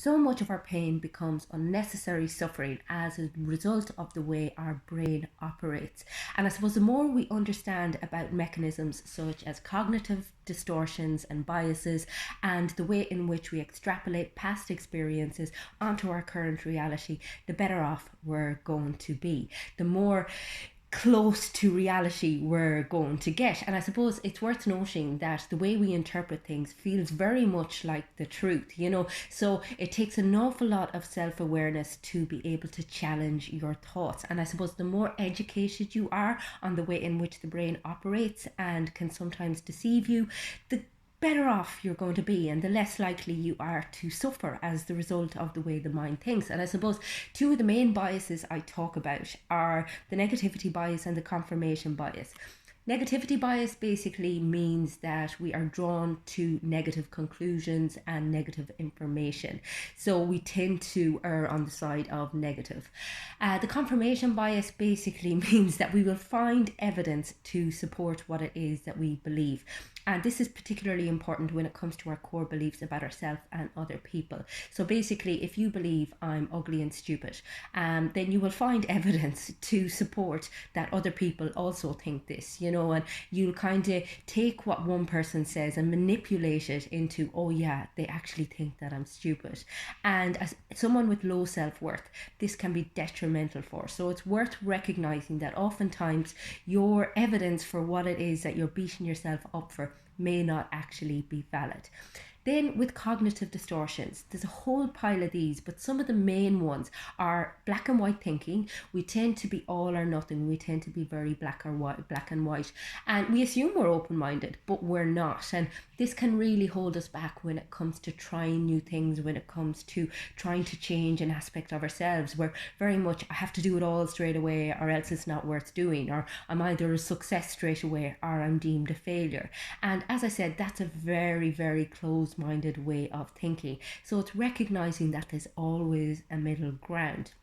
So much of our pain becomes unnecessary suffering as a result of the way our brain operates. And I suppose the more we understand about mechanisms such as cognitive distortions and biases and the way in which we extrapolate past experiences onto our current reality, the better off we're going to be. The more close to reality we're going to get. And I suppose it's worth noting that the way we interpret things feels very much like the truth. So it takes an awful lot of self-awareness to be able to challenge your thoughts. And I suppose the more educated you are on the way in which the brain operates and can sometimes deceive you, the better off you're going to be, and the less likely you are to suffer as the result of the way the mind thinks. And I suppose two of the main biases I talk about are the negativity bias and the confirmation bias. Negativity bias basically means that we are drawn to negative conclusions and negative information. So we tend to err on the side of negative. The confirmation bias basically means that we will find evidence to support what it is that we believe. And this is particularly important when it comes to our core beliefs about ourselves and other people. So basically, if you believe I'm ugly and stupid, then you will find evidence to support that other people also think this, and you'll kind of take what one person says and manipulate it into, oh yeah, they actually think that I'm stupid. And as someone with low self-worth, this can be detrimental for. So it's worth recognizing that oftentimes your evidence for what it is that you're beating yourself up for may not actually be valid. Then with cognitive distortions, there's a whole pile of these, but some of the main ones are black and white thinking. We tend to be all or nothing. We tend to be very black and white. And we assume we're open-minded, but we're not. And this can really hold us back when it comes to trying new things, when it comes to trying to change an aspect of ourselves. We're very much, I have to do it all straight away or else it's not worth doing, or I'm either a success straight away or I'm deemed a failure. And as I said, that's a very, very closed-minded way of thinking. So it's recognizing that there's always a middle ground.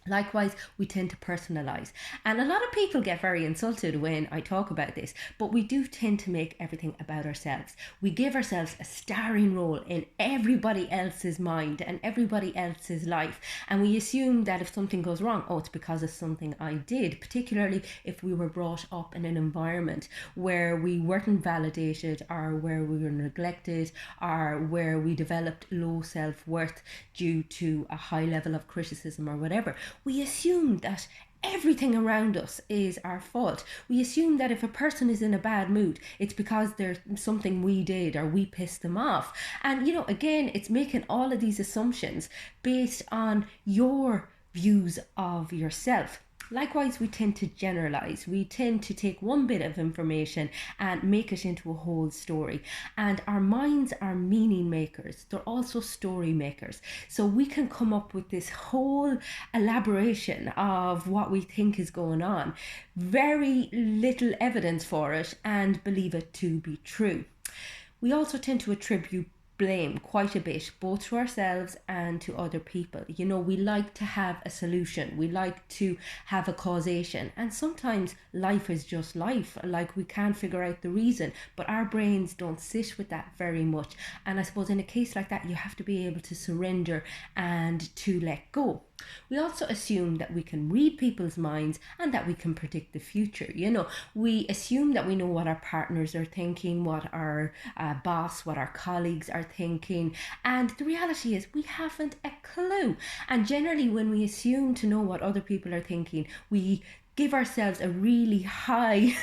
Likewise, we tend to personalize. And a lot of people get very insulted when I talk about this, but we do tend to make everything about ourselves. We give ourselves a starring role in everybody else's mind and everybody else's life. And we assume that if something goes wrong, oh, it's because of something I did, particularly if we were brought up in an environment where we weren't validated or where we were neglected or where we developed low self-worth due to a high level of criticism or whatever. We assume that everything around us is our fault. We assume that if a person is in a bad mood, it's because there's something we did or we pissed them off. And, again, it's making all of these assumptions based on your views of yourself. Likewise, we tend to generalize. We tend to take one bit of information and make it into a whole story. And our minds are meaning makers. They're also story makers. So we can come up with this whole elaboration of what we think is going on. Very little evidence for it and believe it to be true. We also tend to attribute blame quite a bit, both to ourselves and to other people. We like to have a solution. We like to have a causation. And sometimes life is just life. Like we can't figure out the reason, but our brains don't sit with that very much. And I suppose in a case like that, you have to be able to surrender and to let go. We also assume that we can read people's minds and that we can predict the future. We assume that we know what our partners are thinking, what our boss, what our colleagues are thinking. And the reality is we haven't a clue. And generally when we assume to know what other people are thinking, we give ourselves a really high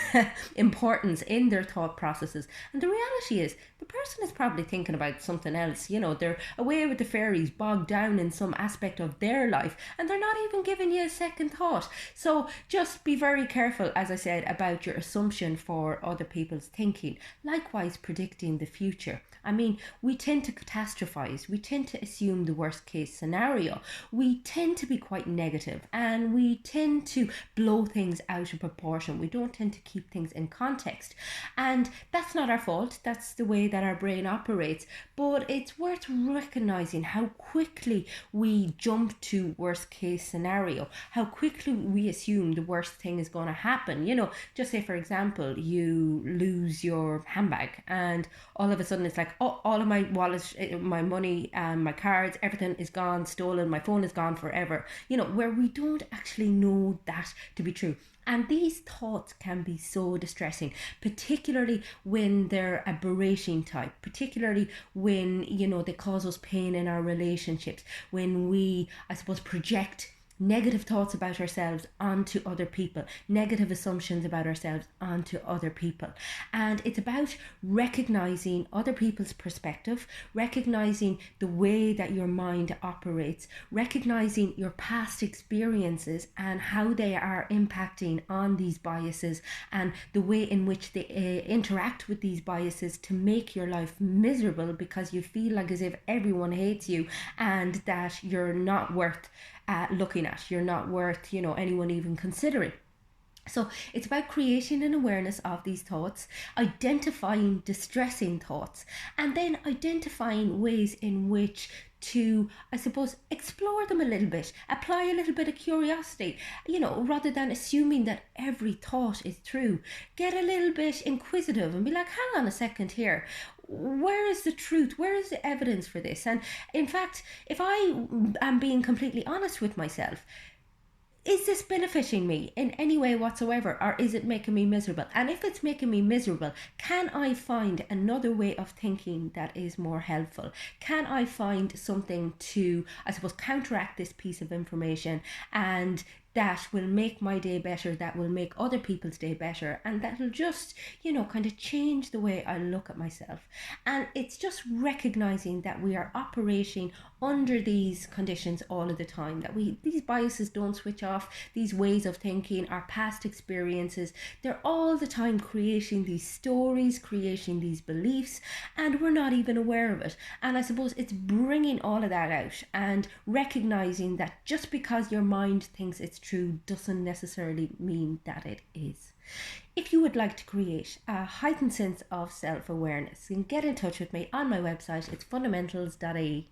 importance in their thought processes. And the reality is the person is probably thinking about something else. They're away with the fairies, bogged down in some aspect of their life, and they're not even giving you a second thought. So just be very careful, as I said, about your assumption for other people's thinking. Likewise, predicting the future. We tend to catastrophize. We tend to assume the worst case scenario. We tend to be quite negative and we tend to blow things out of proportion. We don't tend to keep things in context. And that's not our fault. That's the way that our brain operates. But it's worth recognizing how quickly we jump to worst case scenario, how quickly we assume the worst thing is going to happen. Just say, for example, you lose your handbag and all of a sudden it's like, like, oh, all of my wallet, my money, my cards, everything is gone, stolen, my phone is gone forever, where we don't actually know that to be true. And these thoughts can be so distressing, particularly when they're a berating type, particularly when, they cause us pain in our relationships, when we, I suppose, project negative thoughts about ourselves onto other people, negative assumptions about ourselves onto other people. And it's about recognizing other people's perspective, recognizing the way that your mind operates, recognizing your past experiences and how they are impacting on these biases, and the way in which they interact with these biases to make your life miserable, because you feel like as if everyone hates you and that you're not worth looking at, you're not worth, anyone even considering. So it's about creating an awareness of these thoughts, identifying distressing thoughts, and then identifying ways in which to, I suppose, explore them a little bit, apply a little bit of curiosity, rather than assuming that every thought is true. Get a little bit inquisitive and be like, hang on a second here. Where is the truth? Where is the evidence for this? And in fact, if I am being completely honest with myself, is this benefiting me in any way whatsoever, or is it making me miserable? And if it's making me miserable, can I find another way of thinking that is more helpful? Can I find something to, I suppose, counteract this piece of information, and that will make my day better, that will make other people's day better, and that will just, kind of change the way I look at myself? And it's just recognizing that we are operating under these conditions all of the time, that these biases don't switch off, these ways of thinking, our past experiences, they're all the time creating these stories, creating these beliefs, and we're not even aware of it. And I suppose it's bringing all of that out and recognizing that just because your mind thinks it's true doesn't necessarily mean that it is. If you would like to create a heightened sense of self-awareness, you can get in touch with me on my website. It's fundamentals.ie.